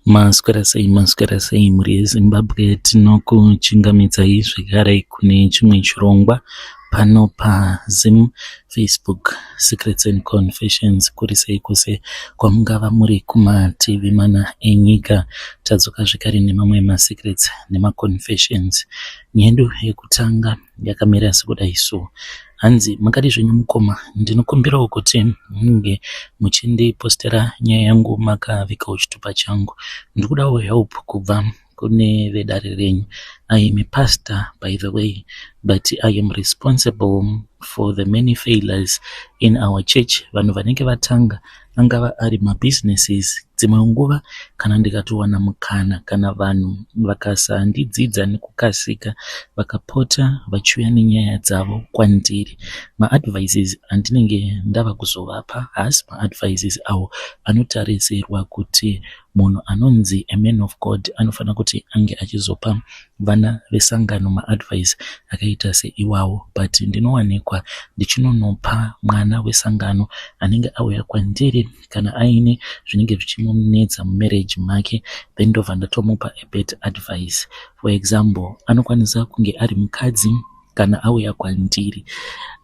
Maswera sei mhuri yeZimbabwe. Tinokuchingamidzai zvekare kune chimwe chirongwa pano paZim Facebook Secrets and Confessions. Kuri sei kwose kwamungava muri kumativi mana enyika, tadzoka zvekare nemamwe masecrets nemaconfessions. Nyendu yekutanga yakamira sekudai so. Hanzi makadi zvenyu mukoma, ndinokumbirawo kuti munge muchindipostera nyaya yangu makavika chitupa changu. Ndikudawo help kubva kune vedare renyu. I am a pastor, by the way, but I am responsible for the many failures in our church. Vanhu vanenge vatanga angava ari mabusinesses, dzimwe nguva kana ndikatowana mukana kana vanhu vakasandidzidza nekukasika vakapota vachiuya nenyaya dzavo kwandiri, maadvices andinenge ndava kuzovapa haasi maadvices awo anotarisirwa kuti munhu anonzi a man of God anofanira kuti ange achizopa vana vesangano maadvice akaita seiwawo, but ndinowanikwa ndichinonopa mwana wesangano anenge auya kwandiri kana aine zvinenge zvichimunetsa mumarriage make, then ndobva ndatomupa a bad advice. For example, anokwanisa kunge ari mukadzi kana auya kwandiri,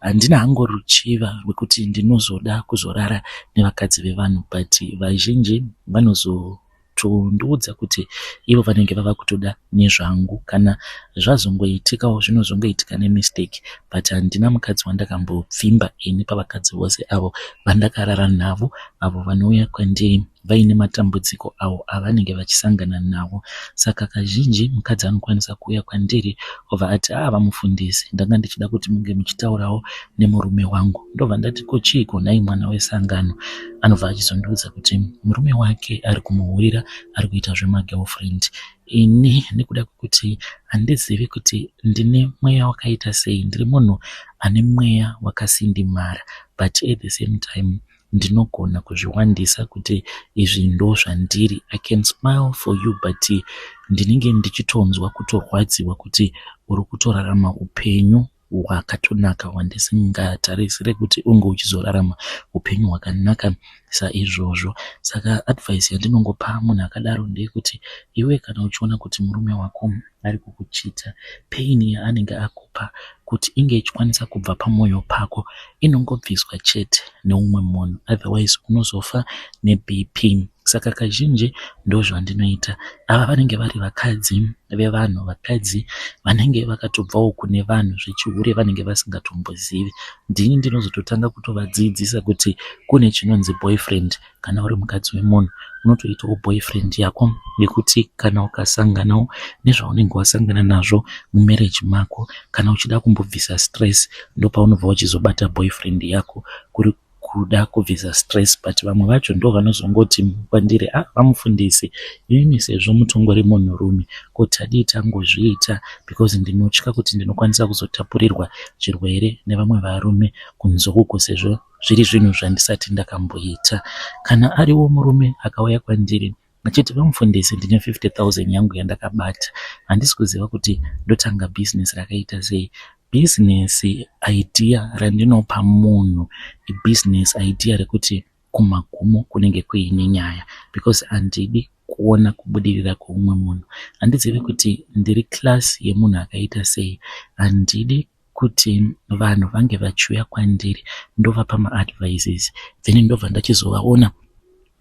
handina hango ruchiva rwekuti ndinozoda kuzorara nevakadzi vevanhu, but vazhinji vanozotondiudza kuti ivo vanenge vava kutoda nezvangu, kana zvazongoitikawo zvinozongoitika nemistake, but handina mukadzi wandakambopfimba ini pavakadzi vose avo vandakarara navo, avo vanouya kwandiri vaine matambudziko avo avanenge vachisangana navo. Saka kazhinji mukadzi anokwanisa kuuya kwandiri obva ati vamufundisi, ndanga ndichida kuti munge muchitaurawo nemurume wangu. Ndobva ndati kochiiko nhai mwana wesangano, anobva achizondiudza kuti murume wake ari kumuhurira, ari kuita zvemagirlfriend. Ini nekuda kwekuti handizivi kuti ndine mweya wakaita sei, ndiri munhu ane mweya wakasindimara, but at the same time ndinogona kuzviwandisa kuti izvi ndo zvandiri. I can smile for you, but ndinenge ndichitonzwa kutorwadziwa kuti uri kutorarama upenyu hwakatonaka hwandisingatarisire kuti unge uchizorarama upenyu hwakanaka saizvozvo. Saka advice yandinongopa munhu akadaro ndeyekuti iwe kana uchiona kuti murume wako ari kukuchita, pain yaanenge akupa kuti inge ichikwanisa kubva pamwoyo pako inongobviswa chete neumwe munhu, otherwise unozofa neBP. Saka kazhinji ndozvandinoita. Ava vanenge vari vakadzi vevanhu, vakadzi vanenge vakatobvawo kune vanhu zvechihure vanenge vasingatombozivi. Ndini ndinozototanga kutovadzidzisa kuti kune chinonzi boyfriend. Kana uri mukadzi wemunhu unotoitawo boyfriend yako, yekuti kana ukasanganawo nezvaunenge wasangana nazvo mumarriage mako, kana uchida kumbobvisa stress, ndopaunobva uchizobata boyfriend yako kuri kuda kubvisa stress. But vamwe vacho ndo vanozongoti kwandiri vamufundisi, imi sezvo mutongori munhurume kuti hadii tangozviita, because ndinotya kuti ndinokwanisa kuzotapurirwa chirwere nevamwe varume kunze uko, sezvo zviri zvinhu zvandisati ndakamboita. Kana ariwo murume akauya kwandiri achiti vamufundisi, ndine 50,000 yangu yandakabata, handisi kuziva kuti ndotanga business rakaita sei. Business idea randinopa munhu ibusiness idea rekuti kumagumo kunenge kuine nyaya, because handidi kuona kubudirira kweumwe munhu. Handizivi kuti ndiri class yemunhu akaita sei, handidi kuti vanhu vange vachiuya kwandiri ndovapa maadvices then ndobva ndachizovaona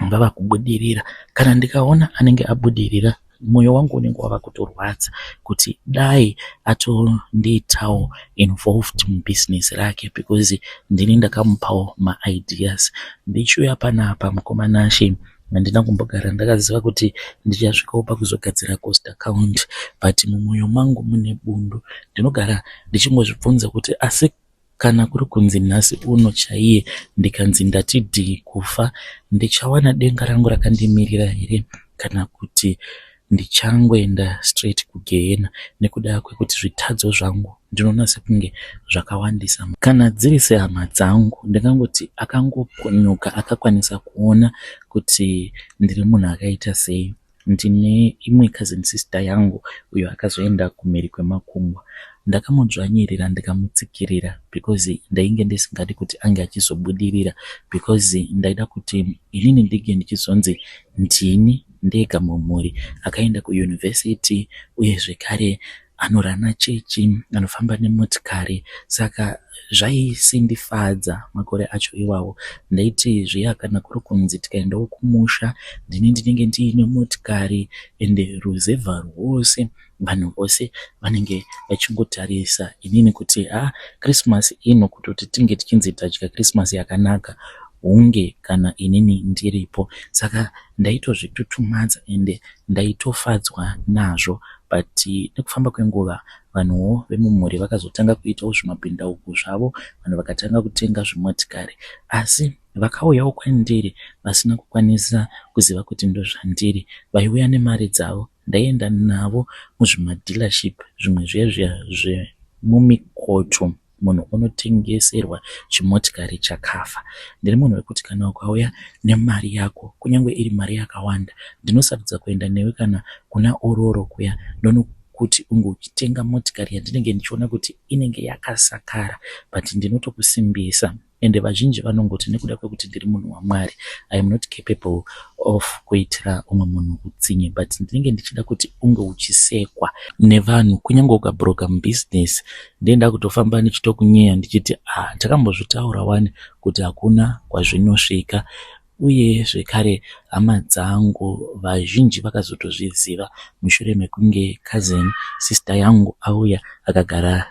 vava kubudirira. Kana ndikaona anenge abudirira, mwoyo wangu unenge wava kutorwadza kuti dai atondiitawo involved mubusiness rake, because ndini ndakamupawo maideas. Ndichiuya panapa mukomana She, handina kumbogara ndakaziva kuti ndichasvikawo pakuzogadzira cost account, but mumwoyo mangu mune bundu. Ndinogara ndichingozvibvunza kuti asi kana kuri kunzi nhasi uno chaiye ndikanzi ndati kufa, ndichawana denga rangu rakandimirira here kana kuti ndichangoenda straight kugehena, nekuda kwekuti zvitadzo zvangu ndinoona sekunge zvakawandisa. Kana dziri sehama dzangu, ndingangoti akangoponyuka akakwanisa kuona kuti ndiri munhu akaita sei. Ndine imwe cousin sister yangu uyo akazoenda kumhiri kwemakungwa. Ndakamudzvanyirira ndikamutsikirira because ndainge ndisingadi kuti ange achizobudirira, because ndaida kuti inini ndige ndichizonzi ndini ndega mumhuri akaenda kuyunivhesiti, uye zvekare anorana chechi, anofamba nemotikari. Saka zvaisindifadza makore acho iwawo. Ndaiti zviya kana kuri kunzi tikaendawo kumusha ndinenge ndiine motikari, ende ruzevha rwose vanhu vose vanenge vachingotarisa inini kuti Krismasi ino kutoti tinge tichinzi tadya Krismasi yakanaka hunge kana inini ndiripo. Saka ndaitozvitutumadza ende ndaitofadzwa nazvo. But nekufamba kwenguva vanhuwo vemumhuri vakazotanga kuitawo zvimabhindauko zvavo, vanhu vakatanga kutenga zvimotikari, asi vakauyawo kwandiri vasina kukwanisa kuziva kuti ndozvandiri. Vaiuya nemari dzavo, ndaienda navo muzvimadhilaship, zvimwe zviya zvemumikoto munhu unotengeserwa chimotikari chakafa. Ndiri munhu wekuti kana ukauya nemari yako, kunyange iri mari yakawanda, ndinosarudza kuenda newe kana kuna Ororo kuya kuti unge uchitenga motikari yandinenge ndichiona kuti inenge yakasakara, but ndinotokusimbisa. Ende vazhinji vanongoti nekuda kwekuti ndiri munhu waMwari, I am not capable of kuitira umwe munhu utsinye, but ndinenge ndichida kuti unge uchisekwa nevanhu. Kunyange ukabhuroka mubusiness, ndenda kutofamba ndichitokunyeya ndichiti takambozvitaura wani kuti hakuna kwazvinosvika. Uye zvekare hama dzangu vazhinji vakazotozviziva mushure mekunge cousin sister yangu auya akagara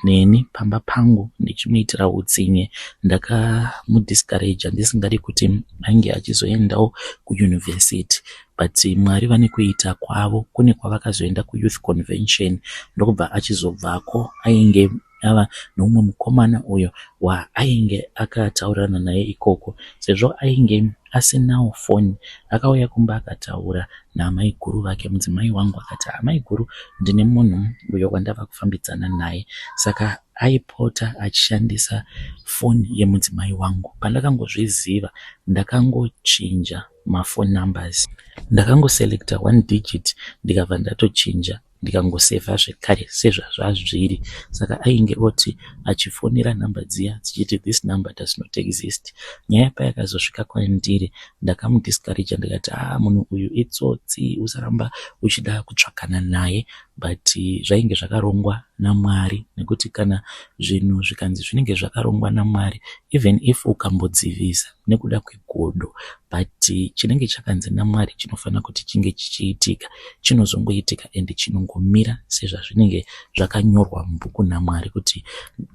neni pamba pangu ndichimuitira utsinye. Ndakamudiscourage ndisingadi kuti ainge achizoendawo kuyunivhesiti, but Mwari vane kuita kwavo. Kune kwavakazoenda kuyouth convention, ndokubva achizobvako ainge ava noumwe mukomana uyo waainge akataurana naye ikoko. Sezvo ainge asinawo foni, akauya kumba akataura naamai guru vake. Mudzimai wangu akati, amai guru, ndine munhu uyo wandava kufambidzana naye. Saka aipota achishandisa foni yemudzimai wangu. Pandakangozviziva, ndakangochinja mafoni numbers, ndakangoselecta 1 digit ndikabva ndatochinja ndikangoseva zvekare sezvazvazviri. Saka ainge oti achifonera namba dziya dzichiti this number does not exist. Nyaya payakazosvika kwandiri, ndakamudiscourage ndikati munhu uyu itsotsi, usaramba uchida kutsvakana naye. But zvainge zvakarongwa naMwari, nekuti kana zvinhu zvikanzi zvinenge zvakarongwa naMwari, even if ukambodzivisa nekuda kwegodo, but chinenge chakanzi naMwari chinofanira kuti chinge chichiitika, chinozongoitika ende chinongomira sezvazvinenge zvakanyorwa mubhuku naMwari kuti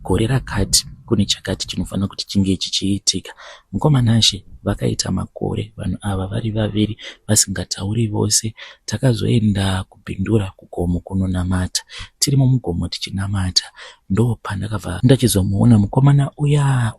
gore rakati kune chakati chinofanira kuti chinge chichiitika. Mukomanashe vakaita makore vanhu ava vari vaviri vasingatauri vose. Takazoenda kubhindura kugomo kunonamata. Tiri mumugomo tichinamata, ndo pandakabva ndachizomuona mukomana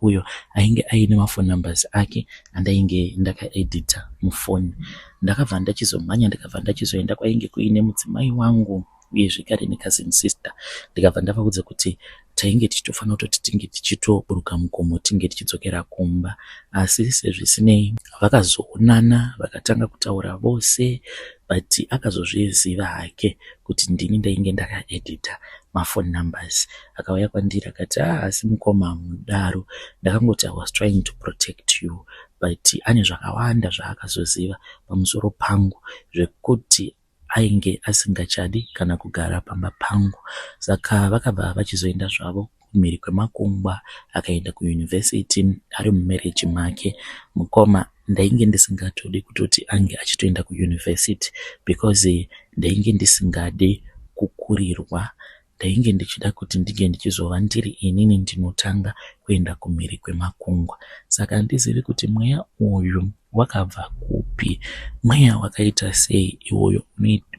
uyo ainge aine mafoni numbers ake andainge ndakaedita mufoni. Ndakabva ndachizomhanya, ndikabva ndachizoenda kwainge kuine mudzimai wangu uye zvekare necousin sister. Ndikabva ndavaudza kuti tainge tichitofanira kuti tinge tichitoburuka mugomo tinge tichidzokera kumba, asi sezvisinei vakazoonana vakatanga kutaura vose. But akazozviziva hake kuti ndini ndainge ndakaedita mafoni numbers. Akauya kwandiri akati asi mukoma mudaro. Ndakangoti I was trying to protect you, but ane zvakawanda zvaakazoziva pamusoro pangu zvekuti ainge asingachadi kana kugara pamba pangu. Saka vakabva vachizoenda zvavo kumhiri kwemakungwa, akaenda kuyunivhesiti ari mumarriage make. Mukoma ndainge ndisingatodi kutoti ange achitoenda kuyunivhesiti because ndainge ndisingade kukurirwa. Ndainge ndichida kuti ndige ndichizova ndiri inini ndinotanga kuenda kumhiri kwemakungwa. Saka handizivi kuti mweya uyu wakabva kupi, mweya wakaita sei iwoyo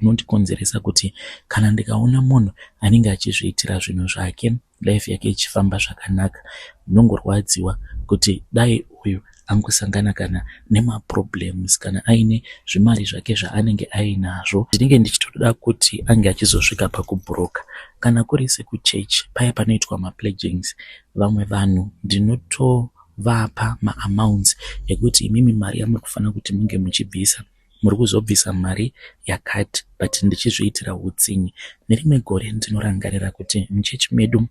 unondikonzeresa kuti kana ndikaona munhu anenge achizviitira zvinhu zvake, life yake ichifamba zvakanaka, ndinongorwadziwa kuti dai uyu angosangana kana nemaproblems, kana aine zvimari zvake zvaanenge ainazvo, ndinenge ndichitoda kuti ange achizosvika pakubhuroka. Kana kuri sekuchechi paya panoitwa mapledgings, vamwe vanhu ndinotovapa maamounts ekuti imimi mari yamuri kufanira kuti munge muchibvisa, muri kuzobvisa mari yakati, but ndichizviitira utsinye. Nerimwe gore ndinorangarira kuti muchechi medu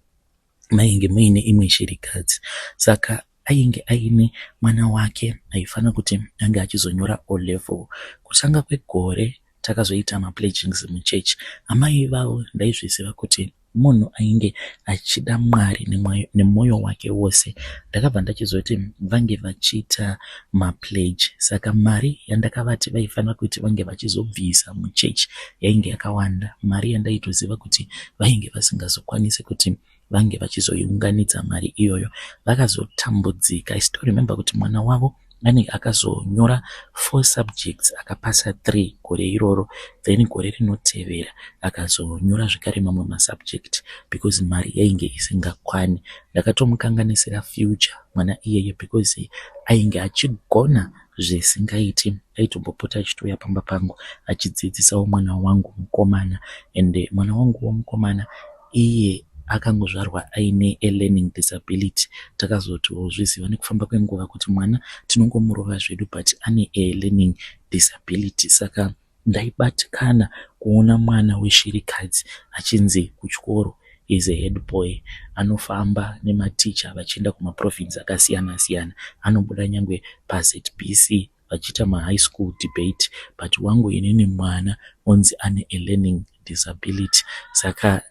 mainge muine imwe shirikadzi. Saka ainge aine mwana wake aifana kuti ange achizonyora O level. Kutanga kwegore takazoita mapledgings muchechi. Amai ivavo ndaizviziva kuti munhu ainge achida Mwari nemwoyo wake wose. Ndakabva ndachizoti vange vachiita mapledge, saka mari yandakavati vaifana kuti vange vachizobvisa muchechi yainge yakawanda. Mari yandaitoziva kuti vainge vasingazokwanisi kuti vange vachizoiunganidza mari iyoyo. Vakazotambudzika. I still remember kuti mwana wavo anenge akazonyora 4 subjects akapasa 3 gore iroro, then gore rinotevera akazonyora zvekare mamwe masubject because mari yainge isingakwani. Ndakatomukanganisira future mwana iyeye because ainge achigona zvisingaiti. Aitombopota achitouya pamba pangu achidzidzisawo mwana wangu mukomana, ende mwana wangu womukomana iye akangozvarwa aine a learning disability. Takazotozviziva nekufamba kwenguva kuti mwana tinongomurova zvedu but ane a learning disability. Saka ndaibatikana kuona mwana weshirikadzi achinzi kuchikoro is a head boy, anofamba nematicha vachienda kumaprovince akasiyana siyana, anobuda nyangwe paZBC vachiita mahigh school debate, but wangu inini mwana onzi ane a learning disability. Saka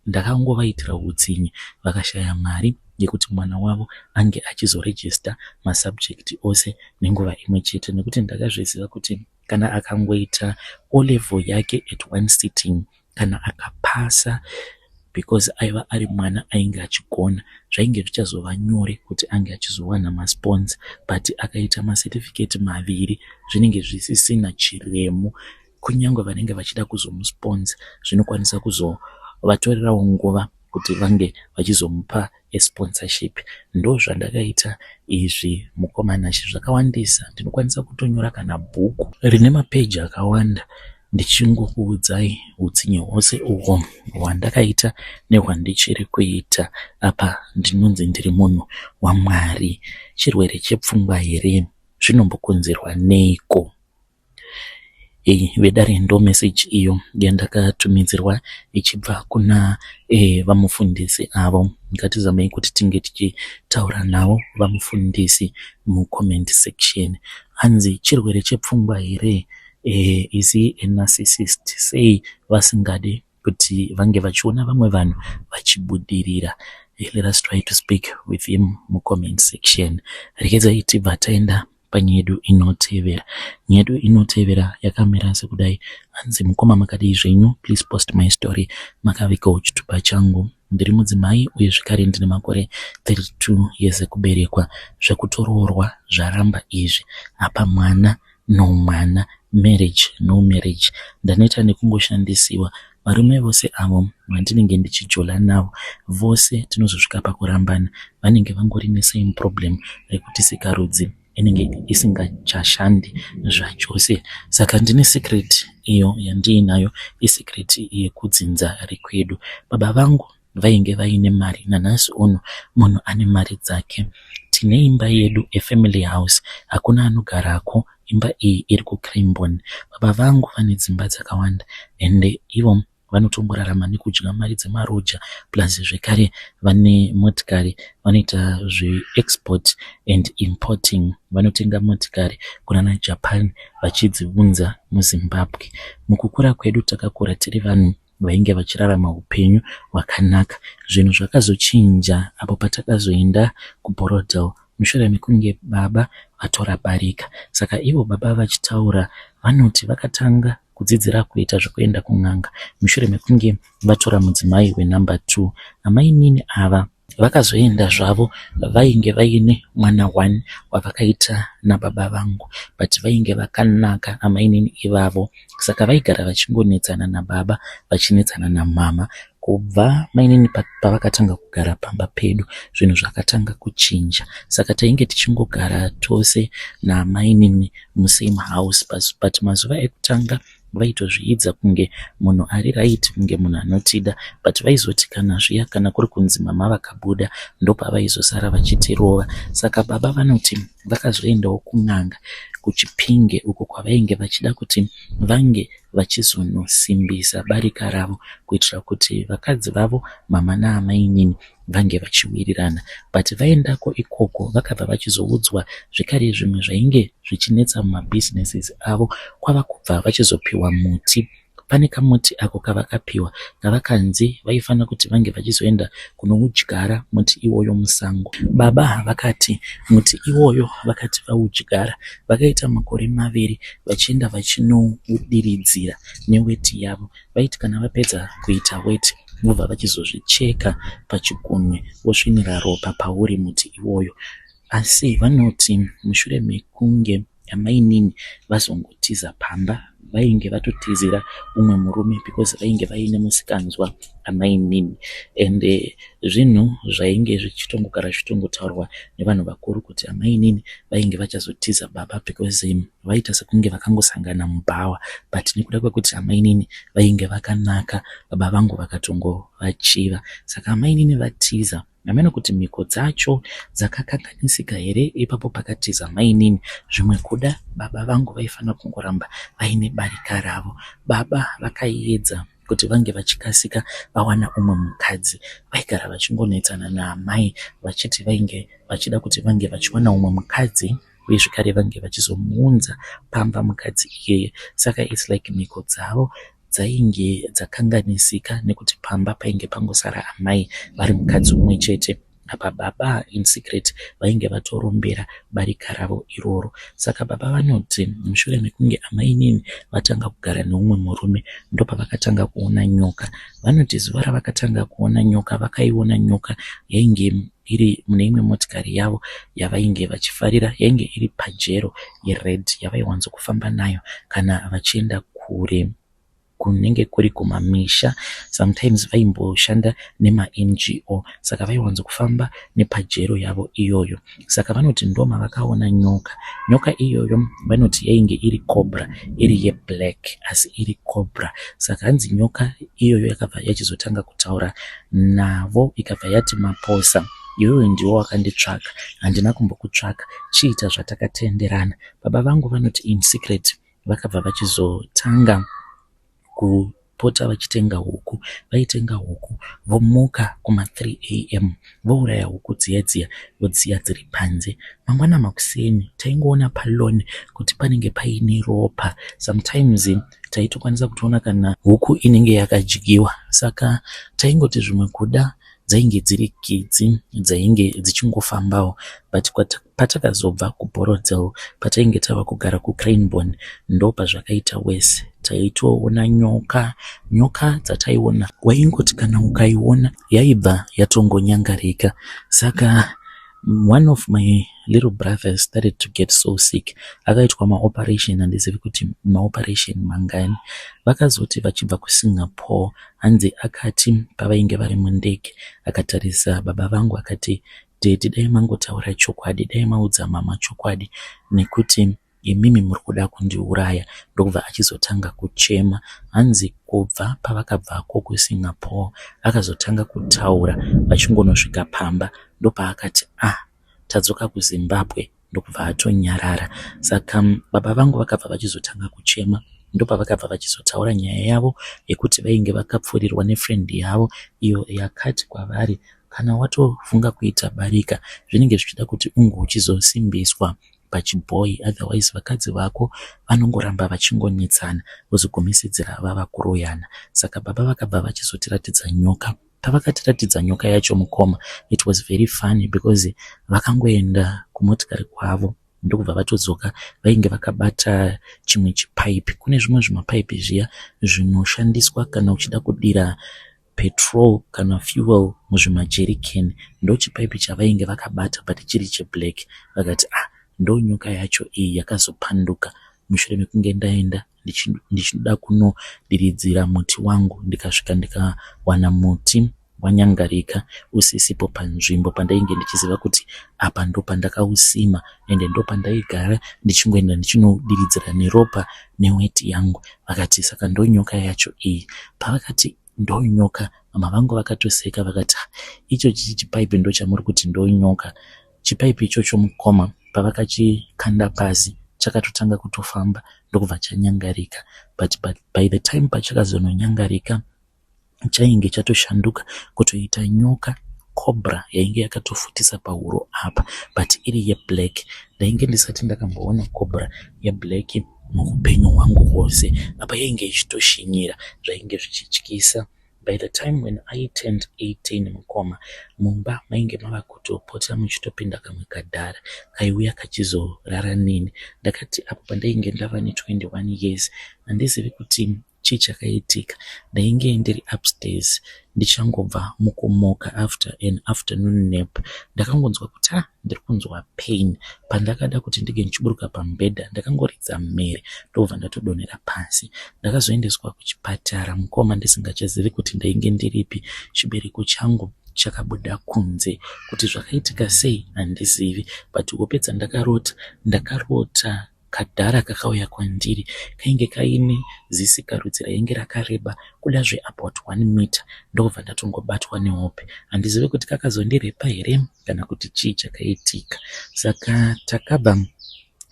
ndakangovaitira utsinye, vakashaya mari yekuti mwana wavo ange achizoregister masubject ose nenguva imwe chete, nekuti ndakazviziva kuti kana akangoita O level yake at one sitting, kana akapasa because aiva ari mwana ainge achigona, zvainge zvichazova nyore kuti ange achizowana maspons. But akaita macertificate maviri zvinenge zvisisina chiremo. Kunyange vanenge vachida kuzomuspons zvinokwanisa kuzovatorerawo nguva kuti vange vachizomupa sponsorship. Ndo zvandakaita izvi mukomana. Zvakawandisa, ndinokwanisa kutonyora kana bhuku rine mapeji akawanda ndichingokuudzai utsinye hwose uhwo hwandakaita nehwandichiri kuita. Apa ndinonzi ndiri munhu waMwari. Chirwere chepfungwa here zvinombokonzerwa neiko? Vedare ndo message iyo yandakatumidzirwa ichibva kuna vamufundisi avo. Ngatizamei kuti tinge tichitaura navo vamufundisi mucomment section. Hanzi chirwere chepfungwa here, is he a narcissist? Sei vasingade kuti vange vachiona vamwe vanhu vachibudirira. Let us try to speak with him mucomment section. Rekedzai tibva taenda panyedu inotevera. Nyedu inotevera yakamira sekudai. Hanzi mukoma makadii zvenyu, please post my story. Makavikawo chitupa changu. Ndiri mudzimai uye zvekare ndine makore 32 years ekuberekwa. Zvekutoroorwa zvaramba izvi. Apa mwana no mwana, marriage no marriage. Ndaneta nekungoshandisiwa. Varume vose avo vandinenge ndichijola navo vose tinozosvika pakurambana. Vanenge vangori nesame problem rekuti sikarudzi inenge isingachashandi zvachose. Saka ndine secret iyo yandiinayo, isecret yekudzinza rikwedu. Baba vangu vainge vaine mari, nanhasi uno munhu ane mari dzake. Tine imba yedu, a family house, hakuna anogarako. Imba iyi iri kuCraimborn. Baba vangu vane dzimba dzakawanda ende ivo vanotomborarama nekudya mari dzemaroja, plus zvekare vane motikari, vanoita zve-export and importing. Vanotenga motikari kuna Japan vachidziunza muZimbabwe. Mukukura kwedu takakura tiri vanhu vainge vachirarama upenyu hwakanaka. Zvinhu zvakazochinja apo patakazoenda kuBorodale mushure mekunge baba vatora barika. Saka ivo baba vachitaura vanoti vakatanga kudzidzira kuita zvekuenda kun'anga mushure mekunge vatora mudzimai wenumber 2. Amai nini ava vakazoenda zvavo, vainge vaine mwana 1 wavakaita nababa vangu, but vainge vakanaka amai nini ivavo. Saka vaigara vachingonetsana nababa vachinetsana namama. Kubva mainini pavakatanga kugara pamba pedu, zvinhu zvakatanga kuchinja. Saka tainge tichingogara tose namainini musame house, but mazuva ekutanga vaitozviidza kunge munhu ari right, kunge munhu anotida, but vaizoti kana zviya kana kuri kunzi mama vakabuda ndopavaizosara vachitirova. Saka baba vanoti vakazoendawo kun'anga kuChipinge, uko kwavainge vachida kuti vange vachizonosimbisa barika ravo kuitira kuti vakadzi vavo mama naamai vange vachiwirirana. But vaendako ikoko vakabva vachizoudzwa zvekare zvimwe zvainge zvichinetsa mumabhizineses avo, kwava kubva vachizopiwa muti. Pane kamuti ako kavakapiwa kavakanzi vaifana kuti vange vachizoenda kunoudyara muti iwoyo musango. Baba vakati muti iwoyo vakati vaudyara vakaita makore 2 vachienda vachinodiridzira neweti yavo. Vaiti kana vapedza kuita weti vobva vachizozvicheka pachigunwe vosvinira ropa pauri muti iwoyo. Asi vanoti mushure mekunge amainini vazongotiza pamba vainge vatotizira umwe murume because vainge vaine musikanzwa amainini. Ende zvinhu zvainge zvichitongogara zvichitongotaurwa nevanhu vakuru kuti amainini vainge vachazotiza baba because vaita sekunge vakangosangana mubhawa, but nekuda kwekuti amainini vainge vakanaka baba vangu vakatongo vachiva. Saka amainini vatiza ameno kuti mhiko dzacho dzakakanganisika here ipapo pakatiza mainini. Zvimwe kuda baba vangu vaifana kungoramba vaine barika ravo. Baba vakaedza kuti vange vachikasika vawana umwe mukadzi, vaigara vachingonetsana naamai vachiti vainge vachida kuti vange vachiwana umwe mukadzi uye zvekare vange vachizomuunza pamba mukadzi iyeye. Saka it's like mhiko dzavo dzainge dzakanganisika nekuti pamba painge pangosara amai vari mukadzi umwe chete. Apa baba in secret vainge vatorombera barika ravo iroro. Saka baba vanoti mushure mekunge amainini vatanga kugara neumwe murume ndopa vakatanga kuona nyoka. Vanoti zuva ravakatanga kuona nyoka vakaiona nyoka yainge iri mune imwe motikari yavo yavainge vachifarira, yainge iri pajero yered yavaiwanzo kufamba nayo kana vachienda kure kunenge kuri kumamisha. Sometimes vaimboshanda nema NGO, saka vaiwanzo kufamba nepajero yavo iyoyo. Saka vanoti ndoma vakaona nyoka. Nyoka iyoyo vanoti yainge iri cobra, iri ye black asi iri cobra. Saka hanzi nyoka iyoyo yakabva yachizotanga kutaura navo ikabva yati maposa, iwewe ndiwo wakanditsvaka, handina kumbokutsvaka, chiita zvatakatenderana. Baba vangu vanoti in secret vakabva vachizotanga kupota vachitenga huku. Vaitenga huku vomuka kuma 3 AM vouraya huku dziya vodziya dziri panze. Mangwana makuseni taingoona paloni kuti panenge paine ropa. Sometimes taitokwanisa kutoona kana huku inenge yakadyiwa. Saka taingoti zvimwe kuda dzainge dziri kidzi dzainge dzichingofambawo. But patakazobva kuBorodzel patainge tava kugara kuCraneborn ndopa zvakaita wese. Taitoona nyoka dzataiona waingoti kana ukaiona yaibva yatongonyangarika. Saka one of my little brothers started to get so sick. Akaitwa maoperation, handizivi kuti maoperation mangani. Vakazoti vachibva kuSingapore hanzi akati pavainge vari mundege akatarisa baba vangu akati, "Dedi, dai mangotaura chokwadi, dai maudza mama chokwadi nekuti imimi muri kuda kundiuraya." Ndokubva achizotanga kuchema. Hanzi kubva pavakabvako kuSingapore akazotanga kutaura vachingonosvika pamba ndopa akati tadzoka kuZimbabwe, ndokubva atonyarara. Saka baba vangu vakabva vachizotanga kuchema ndopa vakabva vachizotaura nyaya yavo yekuti vainge vakapfurirwa nefriend yavo iyo yakati kwavari, kana watofunga kuita barika zvinenge zvichida kuti unge uchizosimbiswa pachiboy, otherwise vakadzi vako vanongoramba vachingonetsana vozogumisidzira vava kuroyana. Saka baba vakabva vachizotiratidza nyoka. Pavakatiratidza nyoka yacho mukoma, it was very funny because vakangoenda kumotikari kwavo ndokubva vatodzoka vainge vakabata chimwe chipaipi. Kune zvimwe zvimapaipi zviya zvinoshandiswa kana uchida kudira petrol kana fuel muzvimajerikeni. Ndo chipaipi chavainge vakabata but chiri cheblack. Vakati ndo nyoka yacho iyi yakazopanduka mushure mekunge ndaenda ndichida kunodiridzira muti wangu. Ndikasvika ndikawana muti wanyangarika usisipo panzvimbo pandainge ndichiziva kuti apa ndo pandakausima ende ndo pandaigara ndichingoenda ndichinodiridzira neropa neweti yangu. Vakati saka ndo nyoka yacho iyi. Pavakati ndo nyoka, mama vangu vakatoseka vakati icho chipaipi ndo chamuri kuti ndo nyoka. Chipaipi ichocho mukoma pavakachikanda pasi chakatotanga kutofamba ndokubva chanyangarika. But by the time pachakazononyangarika chainge chatoshanduka kutoita nyoka cobra yainge yakatofutisa pahuro apa, but iri yeblack. Ndainge ndisati ndakamboona cobra yeblack muupenyu hwangu hwose. Apa yainge ichitoshinyira zvainge zvichityisa. By the time when I turned 18 mukoma, mumba mainge mava kutopota muchitopinda kamwe kadhara kaiuya kachizorara neni. Ndakati apo pandainge ndava ne21 years handizivi kuti chii chakaitika. Ndainge ndiri upstairs ndichangobva mukumoka after an afternoon nap. Ndakangonzwa kuti ndiri kunzwa pain. Pandakada kuti ndige ndichiburuka pamubhedha ndakangoridza mhere ndobva ndatodonera pasi. Ndakazoendeswa kuchipatara mukoma ndisingachazivi kuti ndainge ndiripi. Chibereko changu chakabuda kunze. Kuti zvakaitika sei handizivi, but kupedza ndakarota kadhara kakauya kwandiri kainge kaine zisikarudzi rainge rakareba kudazve about 1 meter. Ndobva ndatongobatwa nehope. Handizivi kuti kakazondirepa here kana kuti chii chakaitika. Saka takabva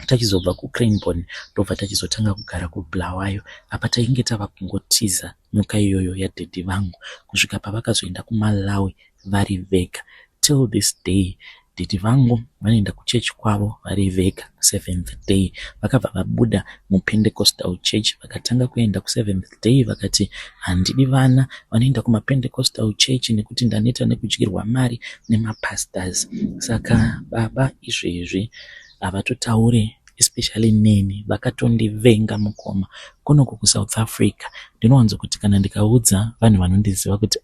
tachizobva kuCranbourne ndobva tachizotanga kugara kuBulawayo. Apa tainge tava kungotiza nyoka iyoyo yadhedhi vangu kusvika pavakazoenda kuMalawi vari vega. Till this day dhedhi vangu vanoenda kuchechi kwavo vari vega. 7th day vakabva vabuda muPentecostal church vakatanga kuenda ku7th day vakati handidi vana vanoenda kumaPentecostal church nekuti ndaneta nekudyirwa mari nemapastors. Saka baba izvezvi havatotaure especially neni, vakatondivenga mukoma. Kunoko kuSouth Africa ndinowanzo kuti kana ndikaudza vanhu vanondiziva kuti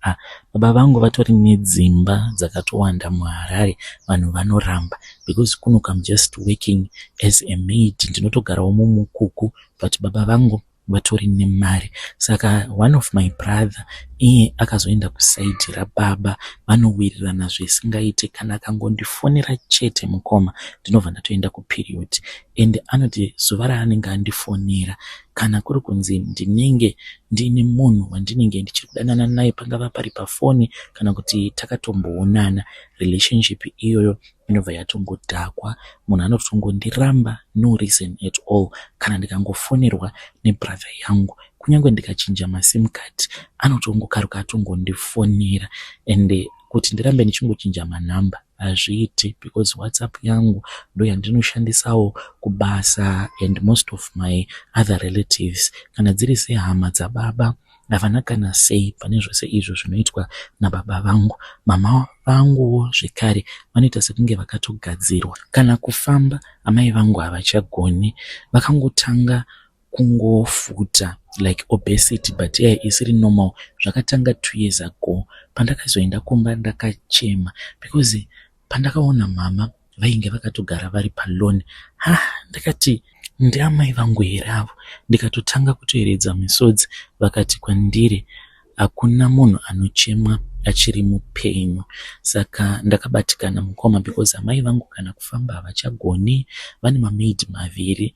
baba vangu vatori nedzimba dzakatowanda muHarare, vanhu vanoramba, because kunoko I'm just working as a maid, ndinotogarawo mumukuku, but baba vangu vatori nemari. Saka one of my brother iye akazoenda kusaidi rababa, vanowirirana zvisingaite. Kana akangondifonera chete mukoma ndinobva ndatoenda kuperiod. And anoti zuva raanenge andifonera kana kuri kunzi ndinenge ndine munhu wandinenge ndichiri kudanana naye, pangava pari pafoni kana kuti takatomboonana, relationship iyoyo inobva yatongodhakwa. Munhu anotongondiramba no reason at all. Kana ndikangofonerwa nebrother yangu, kunyange ndikachinja masim card, anotongokaruka atongondifonera. And kuti ndirambe ndichingochinja manhamba hazviiti, because WhatsApp yangu ndo yandinoshandisawo kubasa, and most of my other relatives kana dziri sehama dzababa havana kana sei pane zvose izvo zvinoitwa nababa vangu. Mama vanguwo zvekare vanoita sekunge vakatogadzirwa. Kana kufamba amai vangu havachagoni, vakangotanga kungofuta like obesity, but isiri normal. Zvakatanga 2 years ago pandakazoenda kumba ndakachema because pandakaona mama vainge vakatogara vari palone. Ndakati ndiamai vangu here avo. Ndikatotanga kutoeredza misodzi. Vakati kwandiri hakuna munhu anochema achiri mupenyu. Saka ndakabatikana mukoma because amai vangu kana kufamba havachagoni, vane mamaid maviri,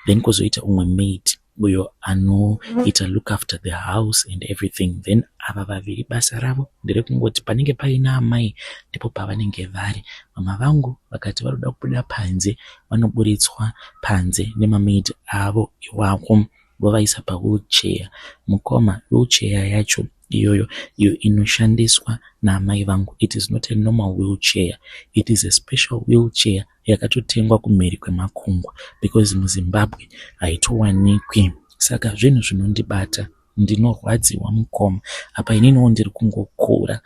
then kozoita umwe maid uyo anoita look after the house and everything. Then ava vaviri basa ravo ndere kungoti panenge paina amai ndipo pavanenge vari. Mama vangu vakati varoda kubuda panze, vanoburitswa panze nemamaid avo iwako, vovaisa pawheelchair. Mukoma wheelchair yacho iyo inoshandiswa naamai vangu, it is not a normal wheelchair, it is a special wheelchair yakatotengwa kumheri kwemakungwa, because muZimbabwe haitowanikwi. Saka zvinhu zvinondibata, ndinorwadziwa mukoma. Apa ininiwo ndiri kungokura,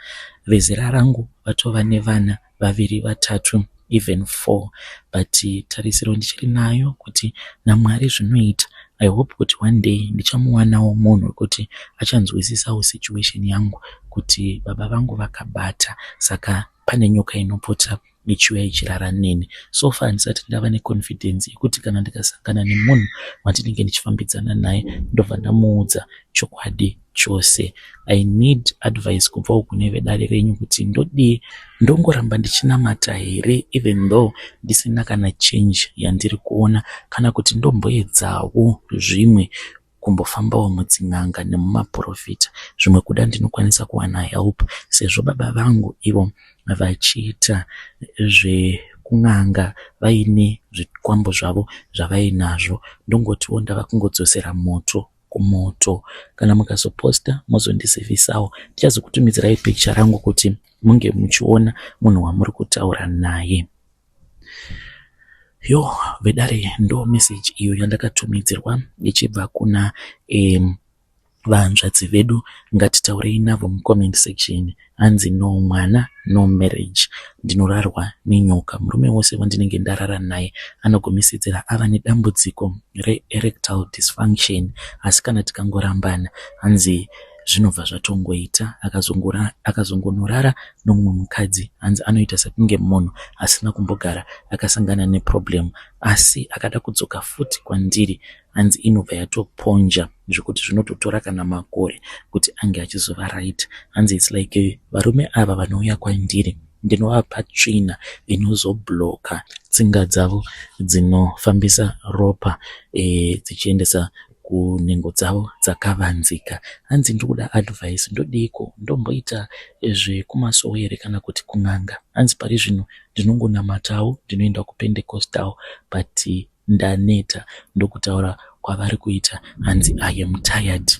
vezera rangu vatova nevana 2, 3, even 4, but tarisiro ndichiri nayo kuti naMwari zvinoita. I hope kuti one day ndichamuwanawo munhu wekuti achanzwisisawo situation yangu kuti baba vangu vakabata, saka pane nyoka inopota ichiuya ichirara neni. So far ndisati ndava neconfidence yekuti kana ndikasangana nemunhu wandinenge ndichifambidzana naye ndobva ndamuudza chokwadi chose. I need advice kubva kune vedare renyu kuti ndodii, ndongoramba ndichinamata here even though ndisina kana change yandiri kuona, kana kuti ndomboedzawo zvimwe kumbofambawo mudzin'anga nemumaprofita, zvimwe kuda ndinokwanisa kuwana help, sezvo baba vangu ivo vachiita kun'anga vaine zvikwambo zvavo zvavainazvo, ndongotiwo ndava kungodzosera moto kumoto. Kana mukazoposta mozondizivisawo, ndichazokutumidzirai picture rangu kuti munge muchiona munhu wamuri kutaura naye. Vedare ndo message iyo yandakatumidzirwa ichibva kuna vahanzvadzi vedu. Ngatitaurei navo mucomment section. Hanzi no mwana no marriage. Ndinorarwa nenyoka. Murume wose wandinenge ndarara naye anogomisidzira ava nedambudziko re-erectile dysfunction, asi kana tikangorambana hanzi zvinobva zvatongoita. Akazongonorara nomumwe mukadzi, hanzi anoita sekunge munhu asina kumbogara akasangana neproblem, asi akada kudzoka futi kwandiri, hanzi inobva yatoponja zvekuti zvinototora kana makore kuti ange achizova right. Hanzi it's like varume ava vanouya kwandiri ndinovapa tsvina inozobloka tsinga dzavo dzinofambisa ropa dzichiendesa kunhengo dzavo dzakavanzika. Hanzi ndokuda advice, ndodiko ndomboita zvekumasowe here kana kuti kun'anga. Hanzi pari zvino ndinongonamatawo, ndinoenda kuPentecostal, but ndaneta ndokutaura kwavari kuita. Hanzi I am tired.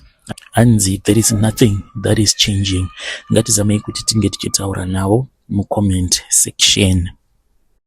Hanzi there is nothing that is changing. Ngatizamei kuti tinge tichitaura navo mucomment section.